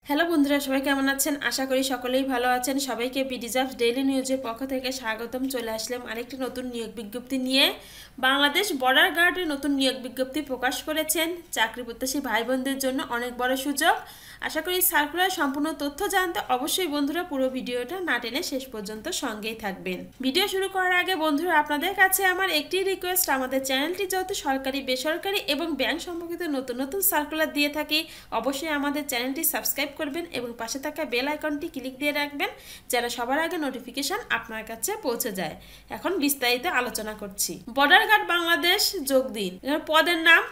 Hello বন্ধুরা, সবাই কেমন আছেন? আশা করি সকলেই ভালো আছেন। সবাইকে বিডিজাবস ডেইলি নিউজের পক্ষ থেকে স্বাগতম। চলে আসলাম আরেকটি নতুন নিয়োগ বিজ্ঞপ্তি নিয়ে। বাংলাদেশ বর্ডার গার্ডে নতুন নিয়োগ বিজ্ঞপ্তি প্রকাশ করেছেন। চাকরি প্রত্যাশী ভাই বোনদের জন্য অনেক বড় সুযোগ। আশা করি সার্কুলার সম্পূর্ণ তথ্য জানতে অবশ্যই বন্ধুরা পুরো ভিডিওটা না টেনে শেষ পর্যন্ত সঙ্গেই থাকবেন। ভিডিও শুরু করার আগে বন্ধুরা আপনাদের কাছে আমার একটি রিকোয়েস্ট, আমাদের চ্যানেলটি যেহেতু সরকারি, বেসরকারি এবং ব্যাংক সম্পর্কিত নতুন নতুন সার্কুলার দিয়ে থাকি, অবশ্যই আমাদের চ্যানেলটি সাবস্ক্রাইব করবেন এবং পাশে থাকা বেল আইকনটি ক্লিক দিয়ে রাখবেন যেন সবার আগে নোটিফিকেশন আপনার কাছে পৌঁছে যায়। এখন বিস্তারিত আলোচনা করছি। বর্ডার গার্ড বাংলাদেশ যোগ দিন। পদের নাম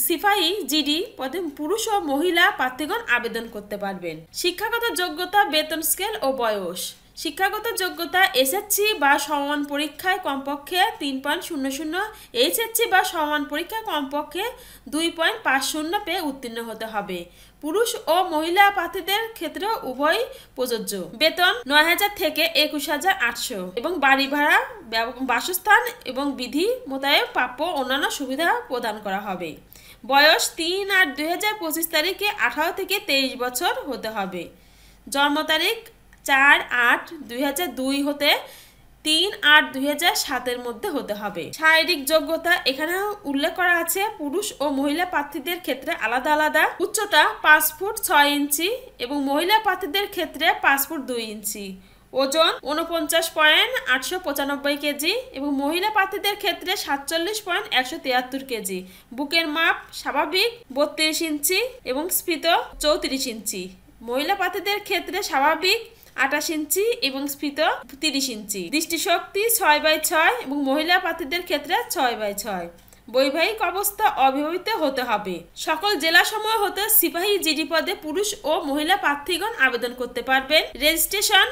সিপাহী জিডি। পদে পুরুষ ও মহিলা প্রার্থীগণ আবেদন করতে পারবেন। শিক্ষাগত যোগ্যতা, বেতন স্কেল ও বয়স। শিক্ষাগত যোগ্যতা এসএসসি বা সমমান পরীক্ষায় কমপক্ষে 3.00, এইচএসসি বা সমমান পরীক্ষায় কমপক্ষে 2.50 পেয়ে উত্তীর্ণ হতে হবে। পুরুষ ও মহিলা প্রার্থীদের ক্ষেত্রে উভয় প্রযোজ্য। বেতন 9,000 থেকে 21,800 এবং বাড়ি ভাড়া, বাসস্থান এবং বিধি মোতাবেক প্রাপ্য অন্যান্য সুবিধা প্রদান করা হবে। বয়স 3/8/2025 তারিখে 18 থেকে 23 বছর হতে হবে। জন্ম তারিখ 4/8/2002 হতে 3/8/2007 মধ্যে হতে হবে। শারীরিক যোগ্যতা এখানে উল্লেখ করা আছে। পুরুষ ও মহিলা প্রার্থীদের ক্ষেত্রে আলাদা আলাদা। উচ্চতা 5 ফুট 6 ইঞ্চি এবং মহিলা প্রার্থীদের ক্ষেত্রে 5 ফুট 2 ইঞ্চি। ওজন 49.895 কেজি এবং মহিলা প্রার্থীদের ক্ষেত্রে 47.173 কেজি। বুকের মাপ স্বাভাবিক 32 ইঞ্চি এবং স্ফীত 34 ইঞ্চি। মহিলা প্রার্থীদের ক্ষেত্রে স্বাভাবিক 28 ইঞ্চি এবং স্ফীত 30 ইঞ্চি। দৃষ্টিশক্তি 6/6 এবং মহিলা প্রার্থীদের ক্ষেত্রে 6/6। বৈবাহিক অবস্থা অবিবাহিত হতে হবে। সকল জেলাসমূহ হতে সিপাহী জিডি পদে পুরুষ ও মহিলা প্রার্থীগণ আবেদন করতে পারবেন। রেজিস্ট্রেশন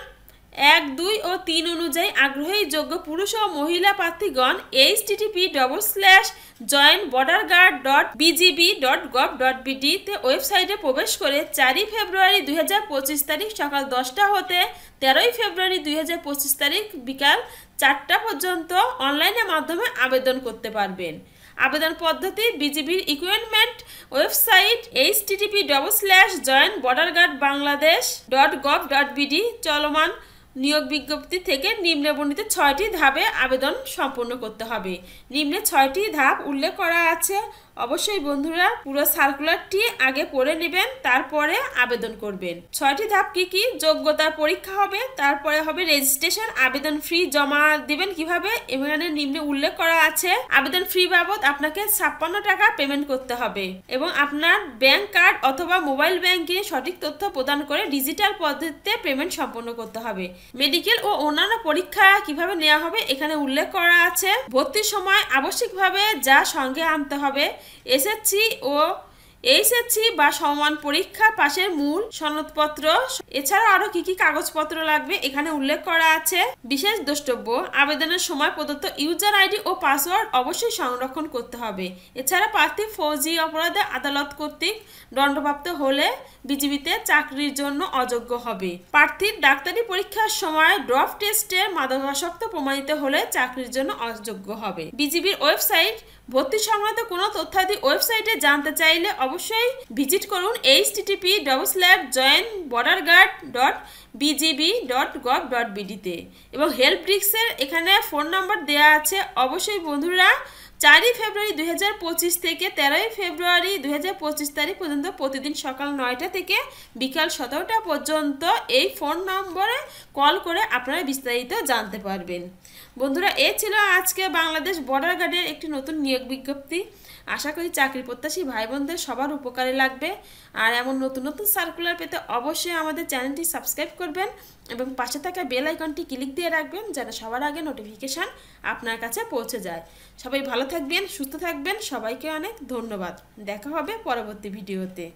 1, 2 ও 3 অনুযায়ী আগ্রহী যোগ্য পুরুষ ও মহিলা প্রার্থীগণ http://joinborderguard.bgb.gov.bd তে ওয়েবসাইটে প্রবেশ করে 4 ফেব্রুয়ারি 2025 তারিখ সকাল 10টা হতে 13 ফেব্রুয়ারি 2025 তারিখ বিকাল 4টা পর্যন্ত অনলাইনের মাধ্যমে আবেদন করতে পারবেন। আবেদন পদ্ধতি বিজিবির রিক্রুটমেন্ট ওয়েবসাইট http://joinborderguardbangladesh.gov.bd চলমান নিয়োগ বিজ্ঞপ্তি থেকে নিম্নে বর্ণিত 6টি ধাপে আবেদন সম্পন্ন করতে হবে। নিম্নে 6টি ধাপ উল্লেখ করা আছে। অবশ্যই বন্ধুরা পুরো সার্কুলারটি আগে পড়ে নেবেন, তারপরে আবেদন করবেন। 6টি ধাপ কি কি? যোগ্যতার পরীক্ষা হবে, তারপরে হবে রেজিস্ট্রেশন। আবেদন ফি জমা দিবেন কিভাবে এখানে নিম্নে উল্লেখ করা আছে। আবেদন ফি বাবদ আপনাকে 56 টাকা পেমেন্ট করতে হবে এবং আপনার ব্যাংক কার্ড অথবা মোবাইল ব্যাংকিং সঠিক তথ্য প্রদান করে ডিজিটাল পদ্ধতিতে পেমেন্ট সম্পন্ন করতে হবে। মেডিকেল ও অন্যান্য পরীক্ষা কিভাবে নেওয়া হবে এখানে উল্লেখ করা আছে। ভর্তির সময় আবশ্যিকভাবে যা সঙ্গে আনতে হবে এসএসসি ও এইচএসসি বা সমমান পরীক্ষা পাশের মূল সনদপত্র। এছাড়া আরো কি কি কাগজপত্র লাগবে এখানে উল্লেখ করা আছে। বিশেষ দ্রষ্টব্য, আবেদনের সময় প্রদত্ত ইউজার আইডি ও পাসওয়ার্ড অবশ্যই সংরক্ষণ করতে হবে। এছাড়া প্রার্থী ফৌজি অপরাধে আদালত কর্তৃক দণ্ডপ্রাপ্ত হলে বিজিবিতে চাকরির জন্য অযোগ্য হবে। প্রার্থীর ডাক্তারি পরীক্ষার সময় ড্রপ টেস্টে মাদকাসক্ত প্রমাণিত হলে চাকরির জন্য অযোগ্য হবে। বিজিবির ওয়েবসাইট ভর্তি সংক্রান্ত কোনো তথ্যাদি ওয়েবসাইটে জানতে চাইলে অবশ্যই ভিজিট করুন http://joinborderguard.bgb.gov.bd তে এবং হেল্প ডেস্কের এখানে ফোন নাম্বার দেওয়া আছে। অবশ্যই বন্ধুরা 4 ফেব্রুয়ারি 2025 থেকে 13 ফেব্রুয়ারি 2025 তারিখ পর্যন্ত প্রতিদিন সকাল 9টা থেকে বিকাল 17টা পর্যন্ত এই ফোন নম্বরে কল করে আপনারা বিস্তারিত জানতে পারবেন। বন্ধুরা এ ছিল আজকে বাংলাদেশ বর্ডার গার্ডের একটি নতুন নিয়োগ বিজ্ঞপ্তি। আশা করি চাকরি প্রত্যাশী ভাই বোনদের সবার উপকারে লাগবে। আর এমন নতুন নতুন সার্কুলার পেতে অবশ্যই আমাদের চ্যানেলটি সাবস্ক্রাইব করবেন এবং পাশে থাকা বেল আইকনটি ক্লিক দিয়ে রাখবেন যেন সবার আগে নোটিফিকেশান আপনার কাছে পৌঁছে যায়। সবাই ভালো থাকবেন, সুস্থ থাকবেন। সবাইকে অনেক ধন্যবাদ। দেখা হবে পরবর্তী ভিডিওতে।